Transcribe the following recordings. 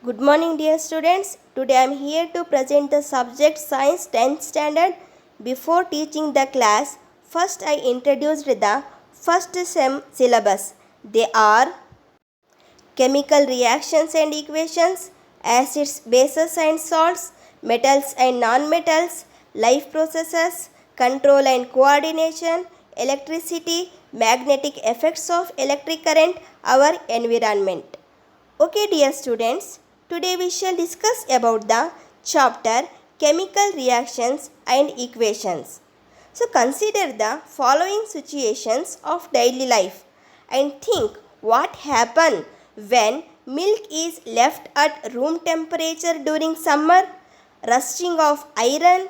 Good morning, dear students. Today I am here to present the subject Science 10th Standard. Before teaching the class, first I introduced the first sem syllabus. They are chemical reactions and equations, acids, bases and salts, metals and nonmetals, life processes, control and coordination, electricity, magnetic effects of electric current, our environment. Okay, dear students, today we shall discuss about the chapter Chemical Reactions and Equations. So consider the following situations of daily life and think what happen when milk is left at room temperature during summer, rusting of iron,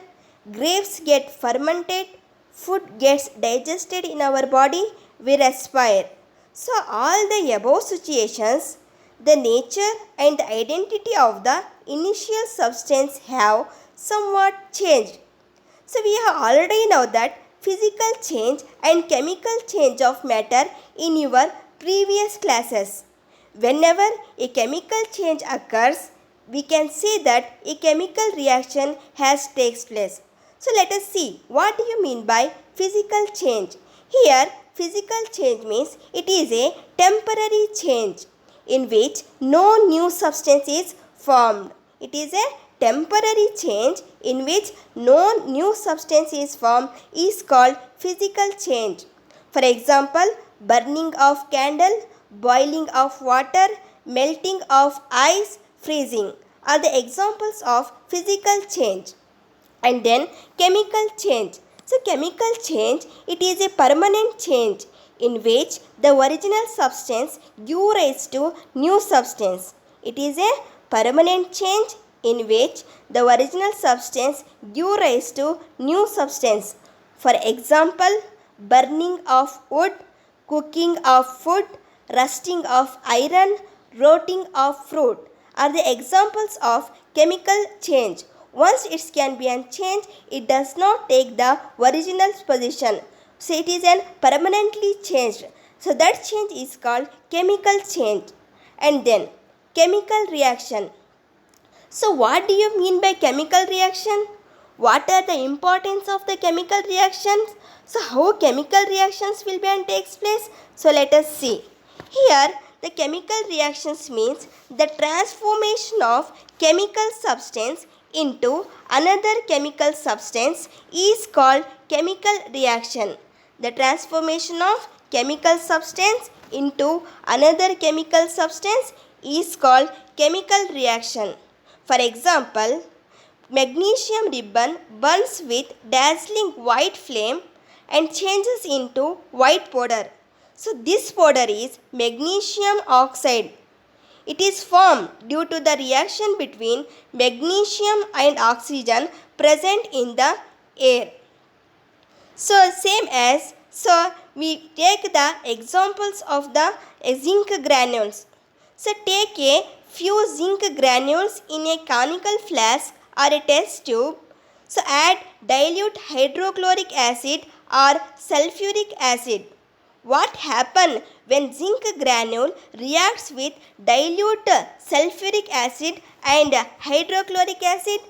grapes get fermented, food gets digested in our body, we respire. So all the above situations, the nature and the identity of the initial substance have somewhat changed. So we have already know that physical change and chemical change of matter in your previous classes. Whenever a chemical change occurs, we can see that a chemical reaction has takes place. So let us see what do you mean by physical change. Here physical change means it is a temporary change in which no new substance is formed. It is a temporary change in which no new substance is formed is called physical change. For example, burning of candle, boiling of water, melting of ice, freezing are the examples of physical change. And then chemical change. So chemical change, it is a permanent change in which the original substance give rise to new substance. It is a permanent change in which the original substance give rise to new substance. For example, burning of wood, cooking of food, rusting of iron, rotting of fruit are the examples of chemical change. Once it can be changed, it does not take the original position. So it is an permanently changed. So that change is called chemical change. And then chemical reaction. So what do you mean by chemical reaction? What are the importance of the chemical reactions? So how chemical reactions will be and takes place? So let us see. Here the chemical reactions means the transformation of chemical substance into another chemical substance is called chemical reaction. The transformation of chemical substance into another chemical substance is called chemical reaction. For example, magnesium ribbon burns with dazzling white flame and changes into white powder. So this powder is magnesium oxide. It is formed due to the reaction between magnesium and oxygen present in the air. So we take the examples of the zinc granules. So take a few zinc granules in a conical flask or a test tube. So add dilute hydrochloric acid or sulfuric acid. What happens when zinc granule reacts with dilute sulfuric acid and hydrochloric acid?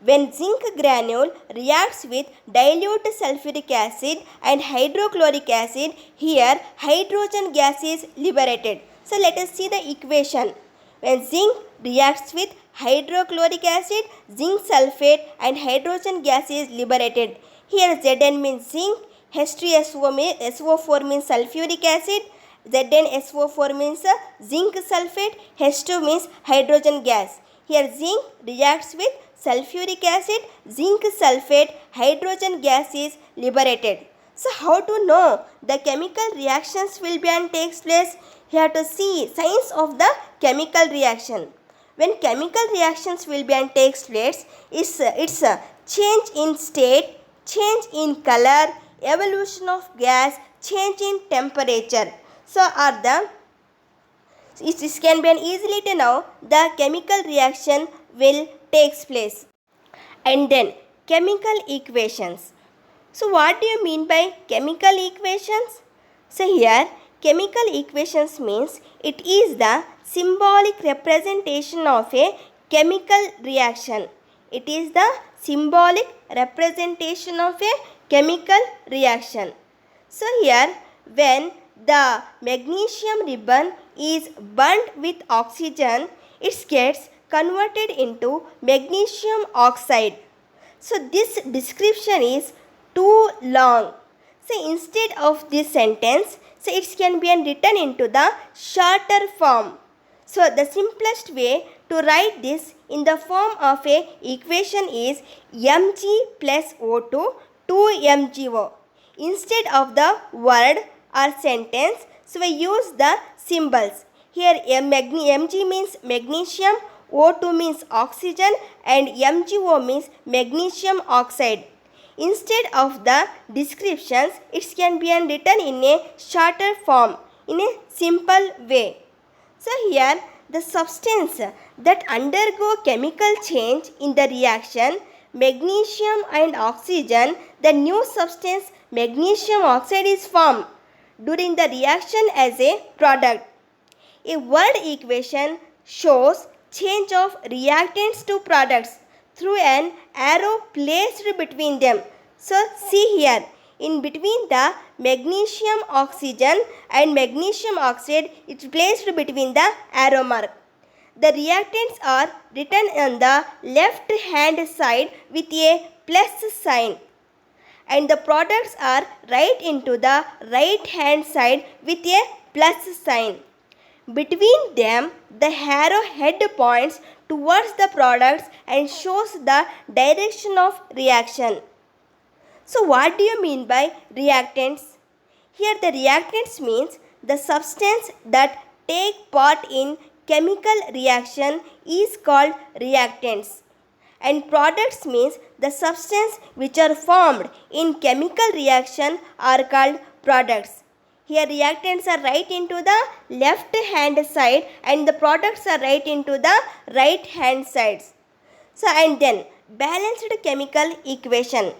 When zinc granule reacts with dilute sulfuric acid and hydrochloric acid, here hydrogen gas is liberated. So let us see the equation. When zinc reacts with hydrochloric acid, zinc sulfate and hydrogen gas is liberated. Here Zn means zinc, H2SO4 means sulfuric acid, ZnSO4 means zinc sulfate, H2 means hydrogen gas. Here zinc reacts with sulfuric acid, zinc sulfate, hydrogen gas is liberated. So how to know the chemical reactions will be and takes place? You have to see signs of the chemical reaction. When chemical reactions will be and takes place, it's a change in state, change in color, evolution of gas, change in temperature. So are the this can be easily to know the chemical reaction will takes place. And then chemical equations. So what do you mean by chemical equations? So here chemical equations means it is the symbolic representation of a chemical reaction. It is the symbolic representation of a chemical reaction. So here, when the magnesium ribbon is burnt with oxygen, it gets converted into magnesium oxide. So this description is too long. So instead of this sentence, so it can be written into the shorter form. So the simplest way to write this in the form of a equation is Mg plus O2 2MgO. Instead of the word or sentence, so we use the symbols. Here Mg means magnesium, O2 means oxygen and MgO means magnesium oxide. Instead of the descriptions, it can be written in a shorter form, in a simple way. So here the substance that undergo chemical change in the reaction magnesium and oxygen, the new substance magnesium oxide is formed during the reaction as a product. A word equation shows change of reactants to products through an arrow placed between them. So see here, in between the magnesium oxygen and magnesium oxide, it's placed between the arrow mark. The reactants are written on the left hand side with a plus sign, and the products are right into the right hand side with a plus sign. Between them, the arrow head points towards the products and shows the direction of reaction. So what do you mean by reactants? Here the reactants means the substance that take part in chemical reaction is called reactants. And products means the substance which are formed in chemical reaction are called products. Here reactants are right into the left hand side and the products are right into the right hand sides. So and then balanced chemical equation.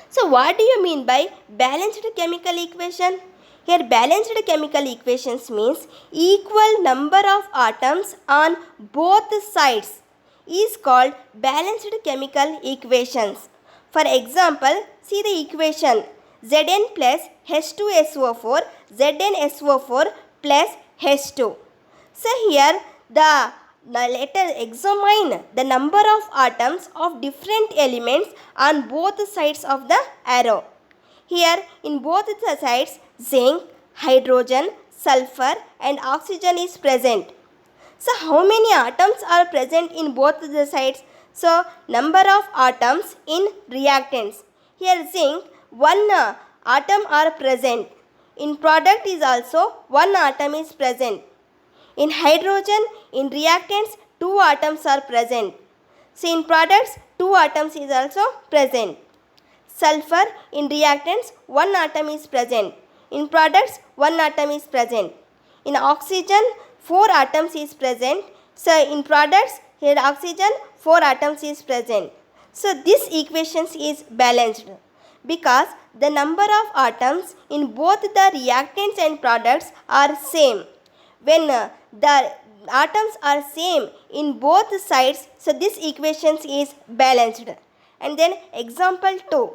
So what do you mean by balanced chemical equation? Here balanced chemical equations means equal number of atoms on both sides is called balanced chemical equations. For example, see the equation Zn plus H2SO4, ZnSO4 plus H2. So here let us examine the number of atoms of different elements on both sides of the arrow. Here in both the sides zinc, hydrogen, sulfur and oxygen is present. So how many atoms are present in both the sides? So number of atoms in reactants. Here zinc, one atom are present. In product is also one atom is present. In hydrogen, in reactants, 2 atoms are present. So in products, 2 atoms is also present. Sulfur, in reactants, 1 atom is present. In products, 1 atom is present. In oxygen, 4 atoms is present. So in products, here oxygen, 4 atoms is present. So this equation is balanced because the number of atoms in both the reactants and products are same. When the atoms are same in both sides, so this equation is balanced. And then example 2.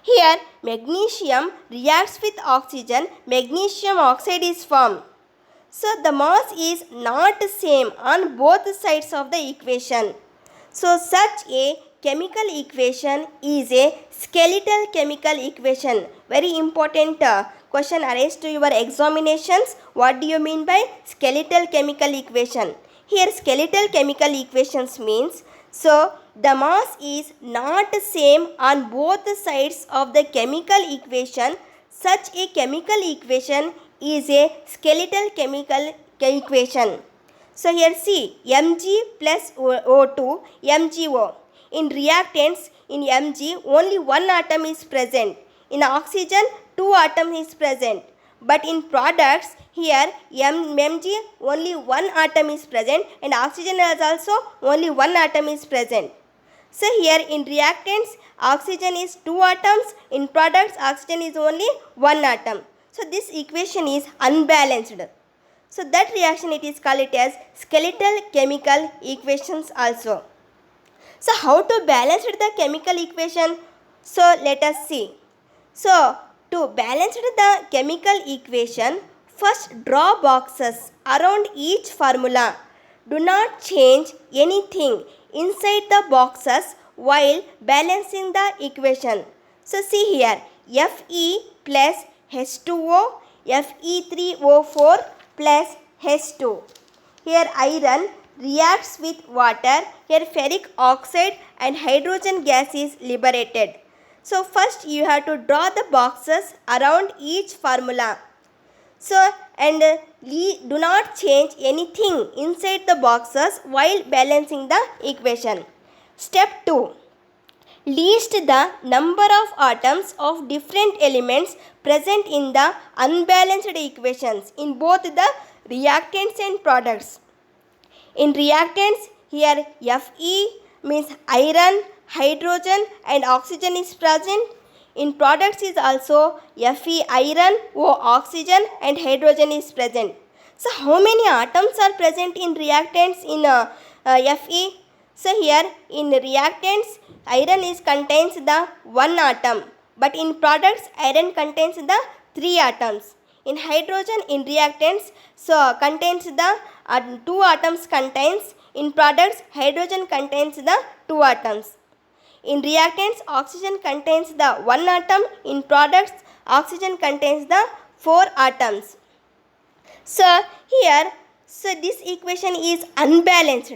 Here magnesium reacts with oxygen, magnesium oxide is formed. So the mass is not same on both sides of the equation. So such a chemical equation is a skeletal chemical equation. Very important question arised to your examinations. What do you mean by skeletal chemical equation? Here skeletal chemical equations means, so the mass is not same on both sides of the chemical equation. Such a chemical equation is a skeletal chemical equation. So here see Mg plus O2 MgO. In reactants, in Mg only one atom is present. In oxygen 2 atoms is present. But in products, here Mg only one atom is present and oxygen is also only one atom is present. So here in reactants oxygen is 2 atoms, in products oxygen is only one atom. So this equation is unbalanced. So that reaction it is called it as skeletal chemical equations also. So how to balance the chemical equation? So let us see. So to balance the chemical equation, first draw boxes around each formula. Do not change anything inside the boxes while balancing the equation. So see here, Fe plus H2O, Fe3O4 plus H2. Here iron reacts with water. Here ferric oxide and hydrogen gas is liberated. So first you have to draw the boxes around each formula. So and do not change anything inside the boxes while balancing the equation. Step 2. List the number of atoms of different elements present in the unbalanced equations in both the reactants and products. In reactants, here Fe means iron, hydrogen and oxygen is present. In products is also Fe iron, O oxygen and hydrogen is present. So how many atoms are present in reactants in Fe? So here in reactants, iron is contains the 1 atom, but in products iron contains the 3 atoms. In hydrogen in reactants so contains the 2 atoms contains. In products hydrogen contains the 2 atoms. In reactants oxygen contains the 1 atom. In products oxygen contains the 4 atoms. So here this equation is unbalanced.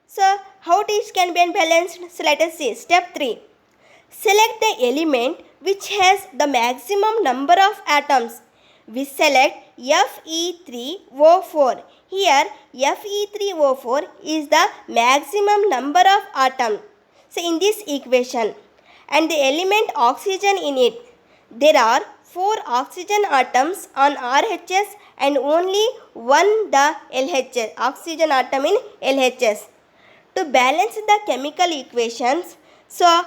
So how it can be unbalanced? So let us see. Step 3. Select the element which has the maximum number of atoms. We select Fe3O4. Here Fe3O4 is the maximum number of atoms. So in this equation and the element oxygen in it, there are 4 oxygen atoms on RHS and only 1 the LHS, oxygen atom in LHS. To balance the chemical equations, so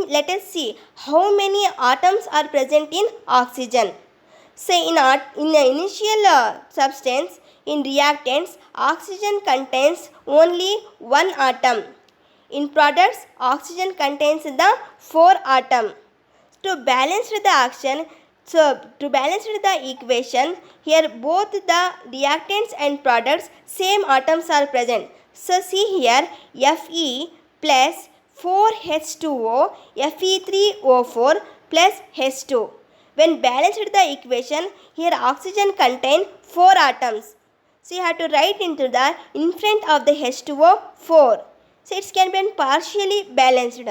let us see how many atoms are present in oxygen. So in the initial substance, in reactants, oxygen contains only 1 atom. In products, oxygen contains the 4 atom. To balance the action, to balance the equation, here both the reactants and products same atoms are present. So see here, Fe plus 4H2O, Fe3O4 plus H2. When balanced the equation, here oxygen contain 4 atoms. So you have to write into the in front of the H2O 4. So it can be partially balanced.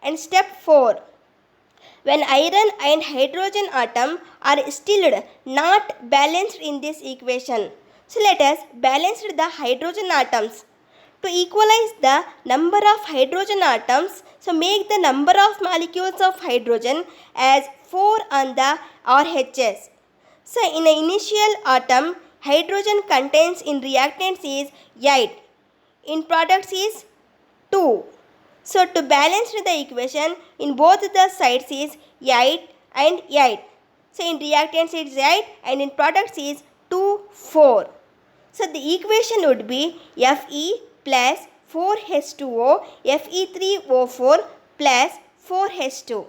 And step 4. When iron and hydrogen atom are still not balanced in this equation. So let us balance the hydrogen atoms. To equalize the number of hydrogen atoms, so make the number of molecules of hydrogen as 4 on the RHS. So in the initial atom, hydrogen contains in reactants is 8. In products is 2. So to balance the equation, in both the sides is 8 and 8. So in reactants it is 8 and in products is 2, 4. So the equation would be Fe plus 4H2O, Fe3O4 plus 4H2.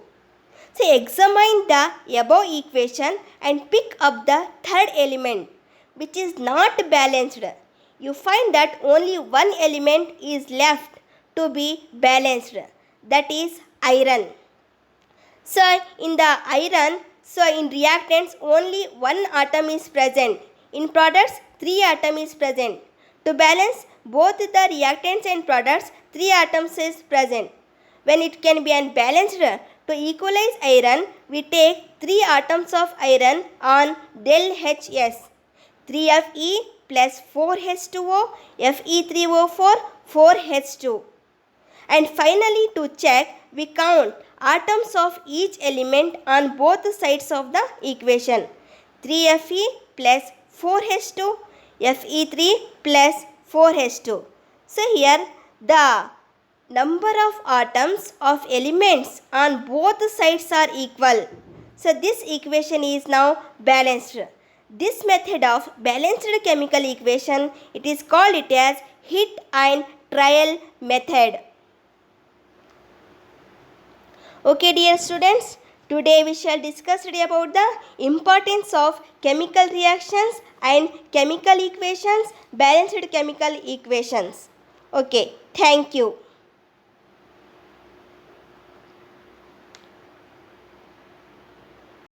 So examine the above equation and pick up the third element which is not balanced. You find that only one element is left to be balanced, that is iron. So in the iron, so in reactants only 1 atom is present. In products 3 atom is present. To balance both the reactants and products, 3 atoms is present. When it can be unbalanced, to equalize iron, we take 3 atoms of iron on del HS. 3Fe plus 4H2O, Fe3O4, 4H2. And finally to check, we count atoms of each element on both sides of the equation. 3Fe plus 4H2, Fe3 plus 4H2. So here the number of atoms of elements on both sides are equal. So this equation is now balanced. This method of balanced chemical equation, it is called it as hit and trial method. Okay dear students, today we shall discuss about the importance of chemical reactions and chemical equations, balanced chemical equations. Okay, thank you.